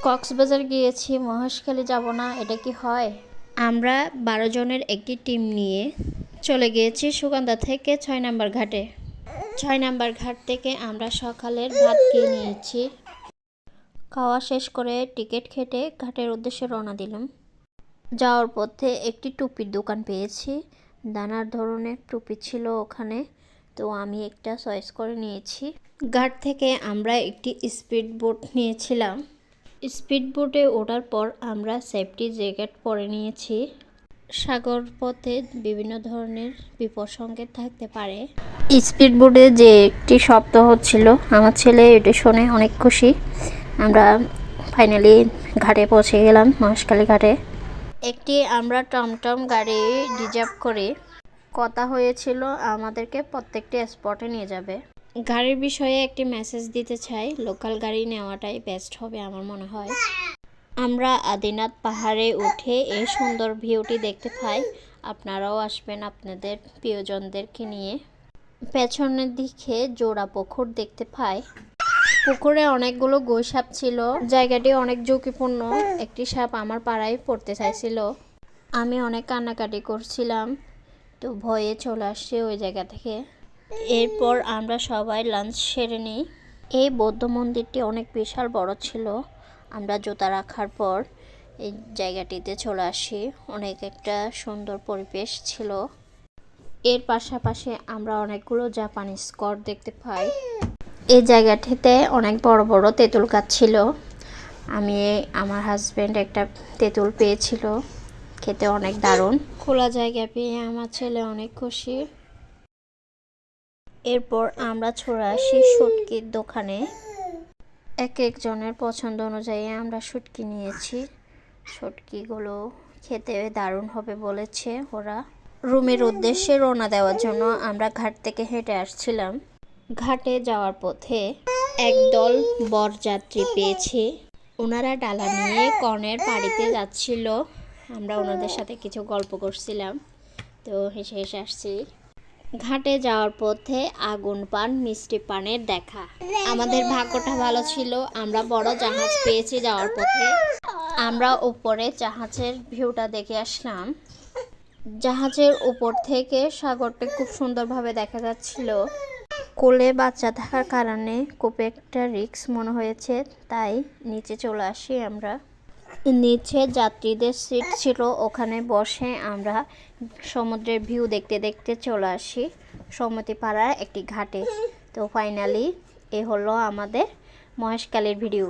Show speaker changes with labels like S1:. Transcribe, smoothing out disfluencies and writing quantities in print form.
S1: কক্সবাজার গিয়েছি, মহেশখালী যাব না, এটা কি হয়? আমরা 12 জনের একটি টিম নিয়ে চলে গিয়েছি সুগন্ধা থেকে 6 নাম্বার ঘাটে। 6 নাম্বার ঘাট থেকে আমরা সকালের ভাত খেয়ে নিয়েছি। খাওয়া শেষ করে টিকিট কেটে ঘাটের উদ্দেশ্যে রওনা দিলাম। যাওয়ার পথে একটি টুপির দোকান পেয়েছি। নানা ধরনের টুপি ছিল ওখানে, তো আমি একটা চয়েস করে নিয়েছি। ঘাট থেকে আমরা একটি স্পিড বোট নিয়েছিলাম। স্পিড বোটে ওঠার পর আমরা সেফটি জ্যাকেট পরে নিয়েছি। সাগর পথে বিভিন্ন ধরনের বিপদ সংকেত থাকতে পারে। স্পিড বোটে যে একটি শব্দ হচ্ছিল, আমার ছেলে এটা শুনে অনেক খুশি। আমরা ফাইনালি ঘাটে পৌঁছে গেলাম, মহেশখালী ঘাটে। একটি আমরা টমটম গাড়ি রিজার্ভ করে কথা হয়েছিল আমাদেরকে প্রত্যেকটি স্পটে নিয়ে যাবে। গাড়ির বিষয়ে একটি মেসেজ দিতে চাই, লোকাল গাড়ি নেওয়াটাই বেস্ট হবে আমার মনে হয়। আমরা আদিনাথ পাহাড়ে উঠে এই সুন্দর ভিউটি দেখতে পাই। আপনারাও আসবেন আপনাদের প্রিয়জনদেরকে নিয়ে। পেছনের দিকে জোড়া পুকুর দেখতে পাই। পুকুরে অনেকগুলো গোই সাপ ছিল। জায়গাটি অনেক ঝুঁকিপূর্ণ। একটি সাপ আমার পাড়ায় পড়তে চাইছিল। আমি অনেক কান্নাকাটি করছিলাম, তো ভয়ে চলে আসছি ওই জায়গা থেকে। এরপর আমরা সবাই লাঞ্চ সেরে নিই। এই বৌদ্ধ মন্দিরটি অনেক বিশাল বড় ছিল। আমরা জুতা রাখার পর এই জায়গাটিতে চলে আসি। অনেক একটা সুন্দর পরিবেশ ছিল। এর পাশাপাশি আমরা অনেকগুলো জাপানি স্কট দেখতে পাই। এই জায়গাটিতে অনেক বড় বড় তেঁতুল গাছ ছিল। আমার হাজব্যান্ড একটা তেঁতুল পেয়েছিল, খেতে অনেক দারুণ। খোলা জায়গা পেয়ে আমার ছেলে অনেক খুশি। এরপর আমরা চলে আসি শুটকির দোকানে। এক একজনের পছন্দ অনুযায়ী আমরা শুটকি নিয়েছি। শুটকিগুলো খেতে দারুণ হবে বলেছে ওরা। রুমের উদ্দেশ্যে রওনা দেওয়ার জন্য আমরা ঘাট থেকে হেঁটে আসছিলাম। ঘাটে যাওয়ার পথে একদল বরযাত্রী পেয়েছি। ওনারা ডালা নিয়ে কনের পাড়িতে যাচ্ছিল। আমরা ওনাদের সাথে কিছু গল্প করছিলাম, তো হেসে হেসে আসছি। ঘাটে যাওয়ার পথে আগুন পান মিষ্টি পানের দেখা। আমাদের ভাগ্যটা ভালো ছিল, আমরা বড় জাহাজ পেয়েছি যাওয়ার পথে। আমরা উপরে জাহাজের ভিউটা দেখে আসলাম। জাহাজের উপর থেকে সাগরটা খুব সুন্দরভাবে দেখা যাচ্ছিল। কোলে বাচ্চা থাকার কারণে খুব একটা রিস্ক মনে হয়েছে, তাই নিচে চলে আসি আমরা। নিচে যাত্রীদের সিট ছিল, ওখানে বসে আমরা সমুদ্রের ভিউ দেখতে দেখতে চলে আসি সমতিপাড়ার একটি ঘাটে। তো ফাইনালি এ হলো আমাদের মহেশখালীর ভিডিও।